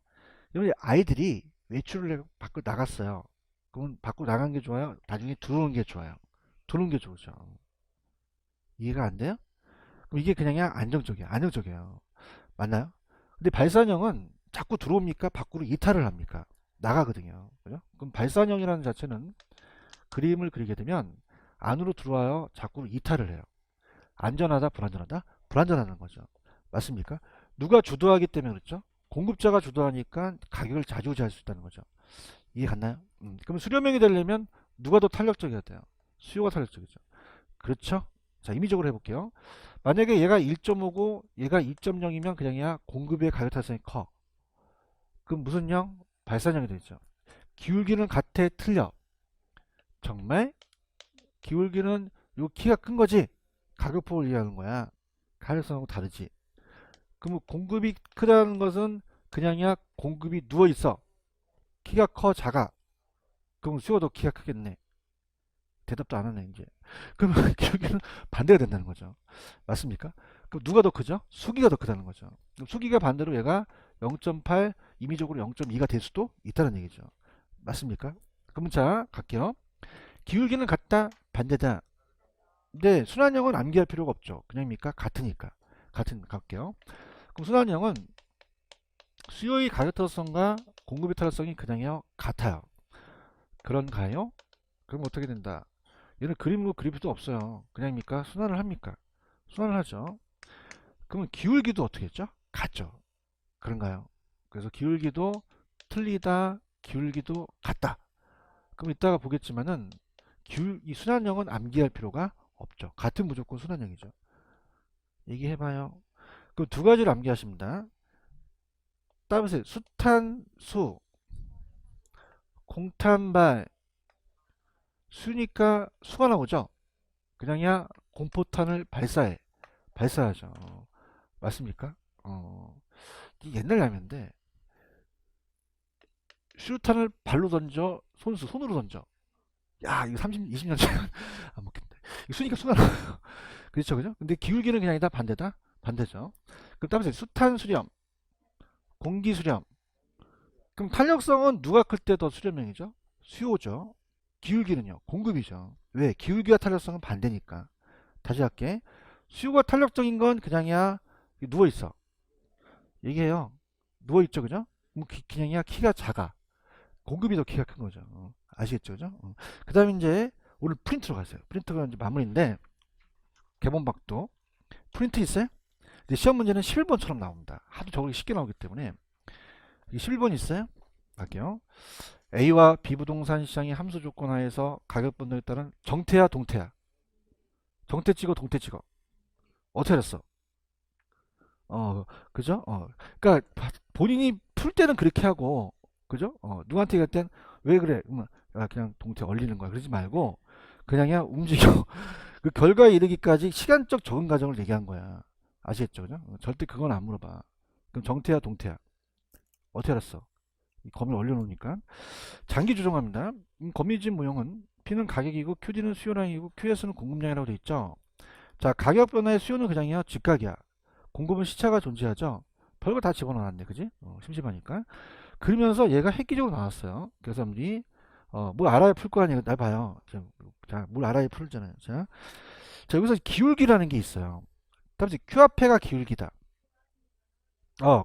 여기 아이들이 외출을 밖으로 나갔어요. 그러면 밖으로 나간 게 좋아요? 나중에 들어오는 게 좋아요? 들어오는 게 좋죠. 이해가 안 돼요? 그럼 이게 그냥 안정적이에요. 안정적이에요. 맞나요? 근데 발산형은 자꾸 들어옵니까? 밖으로 이탈을 합니까? 나가거든요. 그죠? 그럼 발산형이라는 자체는 그림을 그리게 되면 안으로 들어와요. 자꾸 이탈을 해요. 안전하다, 불안전하다? 불안전하다는 거죠. 맞습니까? 누가 주도하기 때문에 그렇죠? 공급자가 주도하니까 가격을 좌지우지할 수 있다는 거죠. 이해 갔나요? 그럼 수렴형이 되려면 누가 더 탄력적이어야 돼요? 수요가 탄력적이죠. 그렇죠? 자, 임의적으로 해볼게요. 만약에 얘가 1.5고 얘가 2.0이면 그냥이야 공급의 가격 탄성이 커. 그럼 무슨 형? 발산형이 되죠. 기울기는 같아, 틀려. 정말? 기울기는 요 키가 큰 거지? 가격폭을 이해하는 거야. 가격성하고 다르지. 그럼 공급이 크다는 것은 그냥이야 공급이 누워있어. 키가 커, 작아. 그럼 수요도 키가 크겠네. 대답도 안 하네 이제. 그러면 기울기는 반대가 된다는 거죠. 맞습니까? 그럼 누가 더 크죠? 수기가 더 크다는 거죠. 그럼 수기가 반대로 얘가 0.8, 임의적으로 0.2가 될 수도 있다는 얘기죠. 맞습니까? 그럼 자 갈게요. 기울기는 같다, 반대다. 근데 순환형은 암기할 필요가 없죠. 그냥입니까? 같으니까. 같은 갈게요. 그럼 순환형은 수요의 가격 타성과 공급의 타성이 그냥요 같아요. 그런가요? 그럼 어떻게 된다? 얘는 그림으로 그릴 필요도 없어요. 그냥입니까? 순환을 합니까? 순환을 하죠. 그러면 기울기도 어떻게 했죠? 같죠. 그런가요? 그래서 기울기도 틀리다, 기울기도 같다. 그럼 이따가 보겠지만은 이 순환형은 암기할 필요가 없죠. 같은 무조건 순환형이죠. 얘기해봐요. 그럼 두 가지를 암기하십니다. 따라서 수탄수, 공탄발, 수니까 수가 나오죠. 그냥이야 공포탄을 발사하죠. 맞습니까? 이게 옛날 야매인데 수류탄을 발로 던져, 손으로 던져. 야 이거 30, 20년 전안 먹겠네. 이거 수니까 수가 나와요. 그렇죠, 그죠? 근데 기울기는 그냥 다 반대다, 반대죠. 그럼 따라서 수탄 수렴, 공기 수렴. 그럼 탄력성은 누가 클 때 더 수렴형이죠? 수요죠. 기울기는요, 공급이죠. 왜? 기울기와 탄력성은 반대니까. 다시 할게. 수요가 탄력적인 건 그냥이야 누워있어. 얘기해요. 누워있죠, 그죠? 그냥이야 키가 작아. 공급이 더 키가 큰 거죠. 아시겠죠, 그죠? 그 다음에 이제 오늘 프린트로 갔어요. 프린트가 이제 마무리인데 개본박도 프린트 있어요? 근데 시험 문제는 11번처럼 나옵니다. 하도 저걸 쉽게 나오기 때문에 11번 있어요? 갈게요. A와 B 부동산 시장의 함수 조건 하에서 가격 변동에 따른 정태야, 동태야? 정태 찍어, 동태 찍어. 어떻게 알았어? 그죠? 그러니까 본인이 풀 때는 그렇게 하고, 그죠? 누구한테 얘기할 땐 왜 그래? 그냥 동태 얼리는 거야. 그러지 말고 그냥이야 움직여. 그 결과에 이르기까지 시간적 적응 과정을 얘기한 거야. 아시겠죠? 그죠? 절대 그건 안 물어봐. 그럼 정태야, 동태야? 어떻게 알았어? 이 검을 올려놓으니까. 장기 조정합니다. 거미집 모형은 P는 가격이고 QD는 수요량이고 QS는 공급량이라고 돼 있죠. 자, 가격 변화의 수요는 그냥요, 즉각이야. 공급은 시차가 존재하죠. 별거 다 집어넣었네, 그지? 심심하니까. 그러면서 얘가 획기적으로 나왔어요. 그래서 우리 뭘 알아야 풀 거 아니에요. 날 봐요. 자, 뭘 알아야 풀잖아요. 자, 여기서 기울기라는 게 있어요. 다음에 Q 앞에가 기울기다.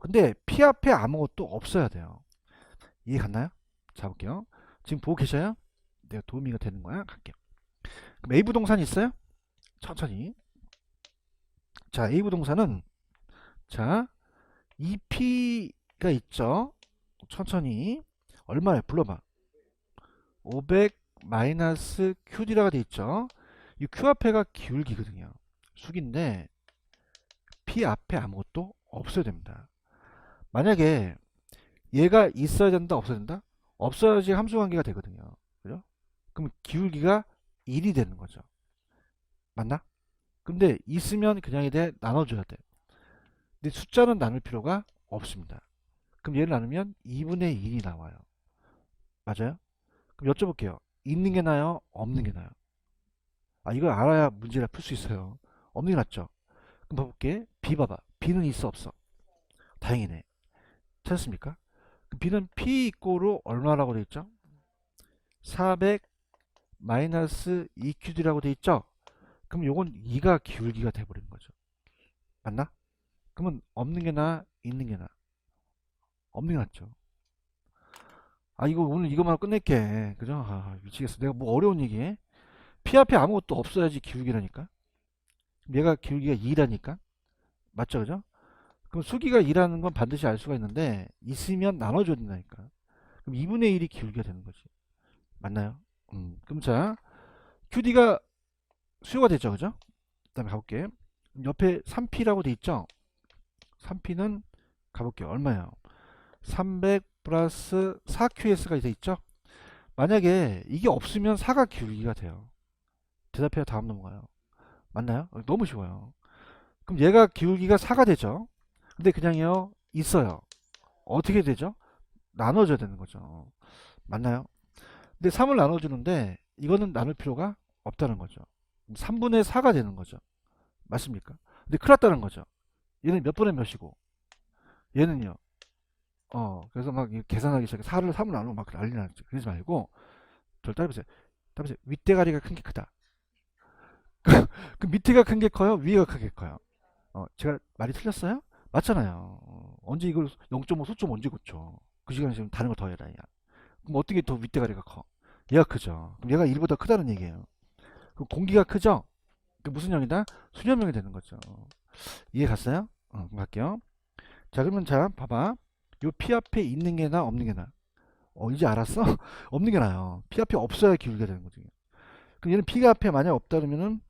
근데 P 앞에 아무것도 없어야 돼요. 이해 갔나요? 자, 볼게요. 지금 보고 계셔요? 내가 도움이 되는 거야? 갈게요. 그럼 A 부동산 있어요? 천천히. 자, A 부동산은 자, EP가 있죠? 천천히. 얼마에 불러봐. 500 마이너스 QD라가 돼 있죠? 이 Q 앞에가 기울기거든요. 숙인데 P 앞에 아무것도 없어야 됩니다. 만약에 얘가 있어야 된다, 없어야 된다? 없어야지 함수관계가 되거든요. 그죠? 그럼 기울기가 1이 되는 거죠. 맞나? 근데 있으면 그냥에 대해 나눠줘야 돼. 근데 숫자는 나눌 필요가 없습니다. 그럼 얘를 나누면 2분의 1이 나와요. 맞아요? 그럼 여쭤볼게요. 있는 게 나아요? 없는 게 나아요? 이걸 알아야 문제를 풀 수 있어요. 없는 게 낫죠? 그럼 봐볼게. B 봐봐. B는 있어, 없어? 다행이네. 찾았습니까? 그럼 B는 P 이꼬로 얼마라고 돼 있죠? 400 마이너스 2QD라고 돼 있죠? 그럼 요건 2가 기울기가 돼버리는 거죠. 맞나? 그러면 없는 게 나아? 있는 게 나아? 없는 게 낫죠. 이거 오늘 이것만 끝낼게. 그죠? 미치겠어. 내가 뭐 어려운 얘기해? P 앞에 아무것도 없어야지 기울기라니까. 얘가 기울기가 2라니까. 맞죠? 그죠? 그럼 수기가 2라는 건 반드시 알 수가 있는데 있으면 나눠줘야 된다니까. 그럼 2분의 1이 기울기가 되는 거지. 맞나요? 그럼 자, QD가 수요가 됐죠. 그죠? 그 다음에 가볼게. 옆에 3P라고 돼 있죠? 3P는 가볼게요. 얼마예요? 300 플러스 4QS가 돼 있죠? 만약에 이게 없으면 4가 기울기가 돼요. 대답해야 다음 넘어가요. 맞나요? 너무 쉬워요. 그럼 얘가 기울기가 4가 되죠? 근데 그냥요, 있어요. 어떻게 되죠? 나눠줘야 되는 거죠. 맞나요? 근데 3을 나눠주는데 이거는 나눌 필요가 없다는 거죠. 3분의 4가 되는 거죠. 맞습니까? 근데 큰일 났다는 거죠. 얘는 몇 분의 몇이고 얘는요. 그래서 막 계산하기 시작해. 4를 3을 나누면 막 난리 나죠. 그러지 말고 저를 따라보세요. 따라보세요. 윗대가리가 큰 게 크다. 그 밑에가 큰 게 커요? 위에가 크게 커요? 제가 말이 틀렸어요? 맞잖아요. 언제 이걸 0.5 소점 언제 고쳐? 그 시간에 지금 다른 거 더 해라. 야. 그럼 어떻게 더 윗대가리가 커? 얘가 크죠. 그럼 얘가 1보다 크다는 얘기예요. 그럼 공기가 크죠? 그 무슨 형이다? 수렴형이 되는 거죠. 이해 갔어요? 그럼 갈게요. 자, 그러면 자, 봐봐. 요 P 앞에 있는 게 나, 없는 게 나. 이제 알았어? 없는 게 나요. P 앞에 없어야 기울기가 되는 거지. 그럼 얘는 P가 앞에 만약 없다 그러면은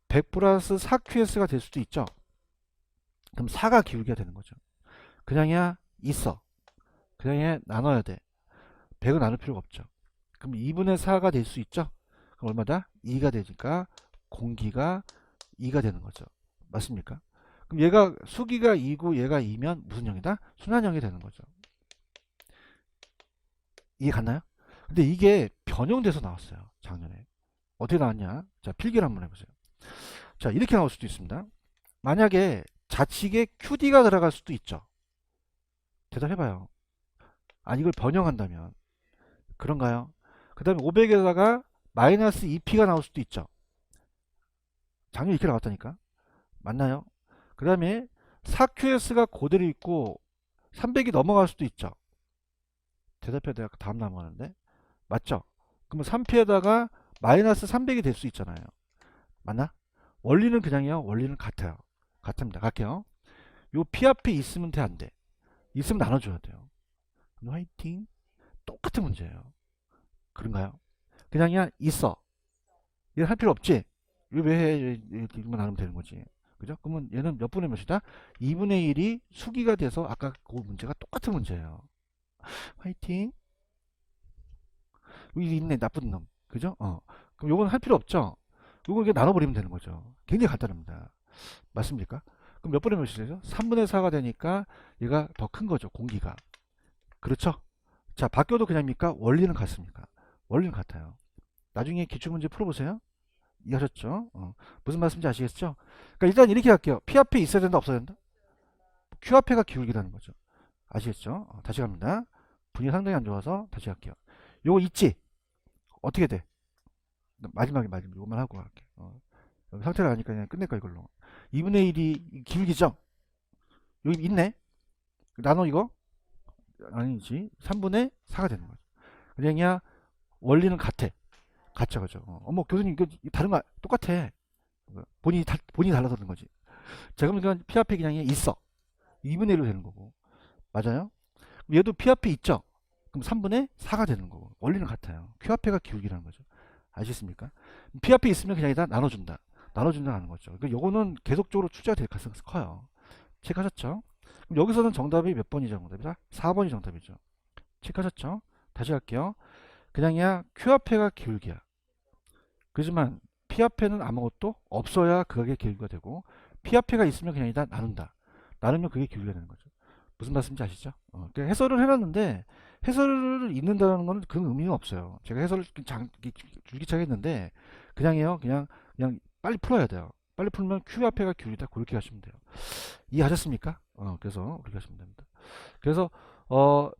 100 플러스 4QS가 될 수도 있죠. 그럼 4가 기울기가 되는 거죠. 그냥이야 있어. 그냥이야 나눠야 돼. 100은 나눌 필요가 없죠. 그럼 2분의 4가 될 수 있죠. 그럼 얼마다? 2가 되니까 공기가 2가 되는 거죠. 맞습니까? 그럼 얘가 수기가 2고 얘가 2면 무슨 형이다? 순환형이 되는 거죠. 이해 갔나요? 근데 이게 변형돼서 나왔어요. 작년에. 어떻게 나왔냐? 자, 필기를 한번 해보세요. 자, 이렇게 나올 수도 있습니다. 만약에 좌측에 QD가 들어갈 수도 있죠. 대답해봐요. 이걸 변형한다면 그런가요? 그 다음에 500에다가 마이너스 2P가 나올 수도 있죠. 작년에 이렇게 나왔다니까. 맞나요? 그 다음에 4QS가 그대로 있고 300이 넘어갈 수도 있죠. 대답해야 돼. 다음 넘어가는데. 맞죠? 그러면 3P에다가 마이너스 300이 될 수 있잖아요. 맞나? 원리는 그냥요. 원리는 같아요. 같습니다. 갈게요. 요 P 앞에 있으면 돼, 안 돼? 있으면 나눠줘야 돼요. 화이팅. 똑같은 문제예요. 그런가요? 그냥이야 있어. 얘는 할 필요 없지. 이거 왜 해? 이것만 나누면 되는 거지. 그죠? 그러면 얘는 몇 분의 몇이다? 2분의 1이 수기가 돼서 아까 그 문제가 똑같은 문제예요. 화이팅. 여기 있네 나쁜 놈. 그죠? 그럼 요건 할 필요 없죠? 요걸 이렇게 나눠버리면 되는 거죠. 굉장히 간단합니다. 맞습니까? 그럼 몇 분의 몇이죠? 3분의 4가 되니까 얘가 더 큰 거죠. 공기가. 그렇죠? 자, 바뀌어도 그냥입니까? 원리는 같습니까? 원리는 같아요. 나중에 기출문제 풀어보세요. 이해하셨죠? 무슨 말씀인지 아시겠죠? 그러니까 일단 이렇게 할게요. P 앞에 있어야 된다, 없어야 된다? Q 앞에가 기울기라는 거죠. 아시겠죠? 다시 갑니다. 분위기 상당히 안 좋아서 다시 할게요. 요거 있지? 어떻게 돼? 마지막에 이것만 하고 갈게. 상태를 아니까 그냥 끝낼까 이걸로. 2분의 1이 기울기죠? 여기 있네? 나눠 이거? 아니지. 3분의 4가 되는 거죠. 그냥 원리는 같아. 같죠, 그죠? 어머, 교수님, 이거 다른 거 똑같아. 본인이 달라서 그런 거지. 자, 그럼 이건 P 앞에 그냥 있어. 2분의 1로 되는 거고. 맞아요? 얘도 P 앞에 있죠? 그럼 3분의 4가 되는 거고. 원리는 같아요. Q 앞에가 기울기라는 거죠. 아시겠습니까? P 앞에 있으면 그냥 일단 나눠준다. 나눠준다는 거죠. 그러니까 요거는 계속적으로 출제가 될 가능성이 커요. 체크하셨죠? 그럼 여기서는 정답이 몇 번이죠? 정답이다? 4번이 정답이죠. 체크하셨죠? 다시 할게요. 그냥이야 Q 앞에가 기울기야. 그렇지만 P 앞에는 아무것도 없어야 그게 기울기가 되고 P 앞에가 있으면 그냥 일단 나눈다. 나누면 그게 기울기가 되는 거죠. 무슨 말씀인지 아시죠? 그러니까 해설을 해놨는데 해설을 읽는다는 거는 그런 의미는 없어요. 제가 해설을 줄기차게 했는데 그냥요, 그냥 빨리 풀어야 돼요. 빨리 풀면 Q 앞에가 기울이다 그렇게 하시면 돼요. 이해하셨습니까? 그래서 그렇게 하시면 됩니다. 그래서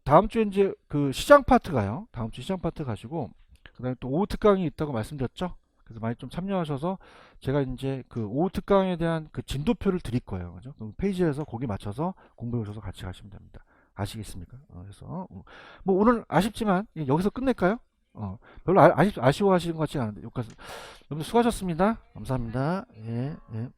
다음 주에 이제 그 시장 파트가요. 다음 주 시장 파트 가시고 그다음에 또 오후 특강이 있다고 말씀드렸죠. 그래서 많이 좀 참여하셔서 제가 이제 그 오후 특강에 대한 그 진도표를 드릴 거예요. 그죠? 그 페이지에서 거기 맞춰서 공부해 오셔서 같이 가시면 됩니다. 아시겠습니까? 그래서 뭐 오늘 아쉽지만 여기서 끝낼까요? 별로 아쉬워하시는 것 같지 않은데 여기까지. 여러분 수고하셨습니다. 감사합니다. 예, 예.